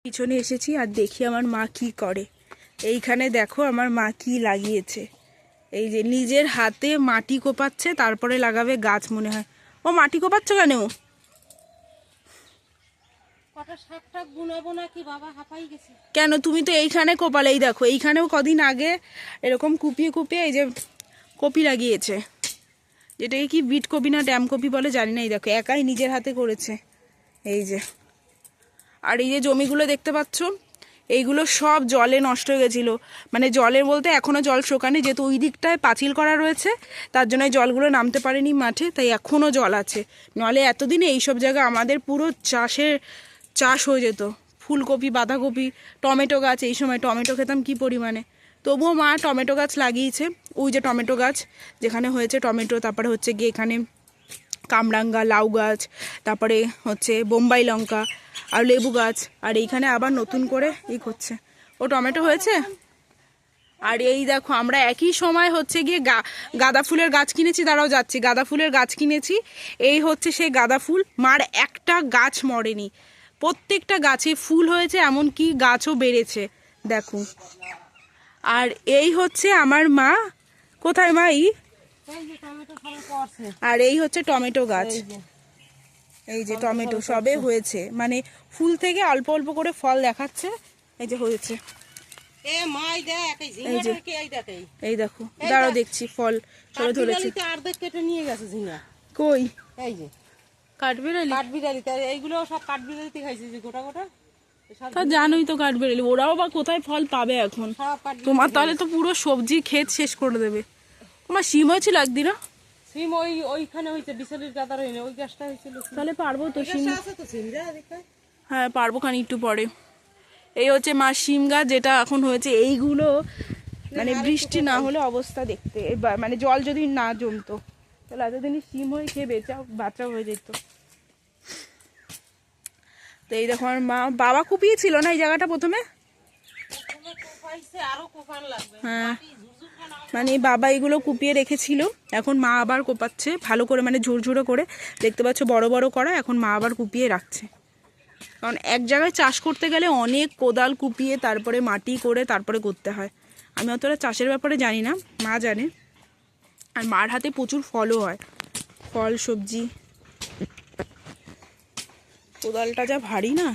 পিছনে এসেছি আর দেখি আমার মা কি করে। এইখানে দেখো আমার মা কি লাগিয়েছে, এই যে নিজের হাতে মাটি কোপাচ্ছে, তারপরে লাগাবে গাছ মনে হয়। ও মাটি কোপাচ্ছ কেন? কেন তুমি তো এইখানে কোপালে, এই দেখো এইখানেও কদিন আগে এরকম কুপিয়ে কুপিয়ে এই যে কপি লাগিয়েছে, যেটাকে কি বিট কপি না ড্যাম কপি বলে জানি না। এই দেখো একাই নিজের হাতে করেছে এই যে। আর এই যে জমিগুলো দেখতে পাচ্ছ, এইগুলো সব জলে নষ্ট হয়ে গেছিলো, মানে জলের বলতে এখনও জল শোকানি, যেহেতু ওই দিকটায় পাঁচিল করা রয়েছে তার জন্য জলগুলো নামতে পারেনি মাঠে, তাই এখনও জল আছে। নাহলে এতদিনে এইসব জায়গা আমাদের পুরো চাষ হয়ে যেত, ফুলকপি, বাঁধাকপি, টমেটো গাছ, এই সময় টমেটো খেতাম কি পরিমাণে। তবুও মা টমেটো গাছ লাগিয়েছে, ওই যে টমেটো গাছ যেখানে হয়েছে টমেটো, তারপরে হচ্ছে গিয়ে এখানে কামরাঙ্গা, লাউ গাছ, তারপরে হচ্ছে বোম্বাই লঙ্কা আর লেবু গাছ, আর এইখানে আবার নতুন করে ই করছে। ও টমেটো হয়েছে। আর এই দেখো আমরা একই সময় হচ্ছে গিয়ে গাঁদা ফুলের গাছ কিনেছি, দাঁড়াও যাচ্ছি, গাঁদা ফুলের গাছ কিনেছি। এই হচ্ছে সেই গাঁদা ফুল, মার একটা গাছ মরেনি, প্রত্যেকটা গাছে ফুল হয়েছে, এমনকি গাছও বেড়েছে দেখো। আর এই হচ্ছে আমার মা, কোথায় মা? আর এই হচ্ছে টমেটো গাছ, এই যে টমেটো সবে হয়েছে, মানে ফুল থেকে অল্প অল্প করে ফল দেখাচ্ছে, এই যে হয়েছে। এই দেখো দাঁড়াও দেখছি ফল সবে ধরেছে। কই কাঠবিড়ালি? এইগুলো সব কাঠবিড়ালিতে খাইছে, যে গোটা গোটা। জানোই তো কাঠবিড়ালি, ওরাও বা কোথায় ফল পাবে এখন। তোমার তাহলে তো পুরো সবজি ক্ষেত শেষ করে দেবে। তোমার শিম হয়েছিল একদিন? সিম ওইখানে হইছে, বিশালির গাদার হইনি, ওই গাছটা হইছিল। তাহলে পারবো তো সিম। হ্যাঁ পারবো খানি একটু পরে। এই হচ্ছে মা শিম গাছ, যেটা এখন হয়েছে। এইগুলো মানে বৃষ্টি না হলে অবস্থা দেখতে, মানে জল যদি না জমতো তাহলে এতদিনই শিম হয়ে খেয়ে বাচ্চা হয়ে যেত। তো এই দেখো আমার মা, বাবা কুপিয়েছিল না এই জায়গাটা প্রথমে। হ্যাঁ মানে বাবা এগুলো কুপিয়ে রেখেছিল, এখন মা আবার কোপাচ্ছে ভালো করে, মানে ঝুরঝুরো করে, দেখতে পাচ্ছ বড় বড় করা, এখন মা আবার কুপিয়ে রাখছে। কারণ এক জায়গায় চাষ করতে গেলে অনেক কোদাল কুপিয়ে তারপরে মাটি করে তারপরে করতে হয়। আমি অতটা চাষের ব্যাপারে জানি না, মা জানে। আর মার হাতে প্রচুর ফলও হয়, ফল সবজি। কোদালটা যা ভারী না।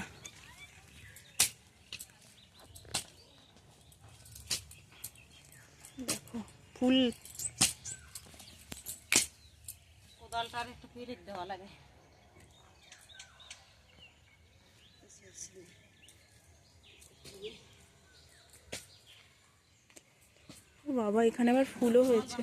দেখো ফুল, কোদালটার একটু পিরিত দেওয়া লাগে। বাবা এখানে আবার ফুলও হয়েছে।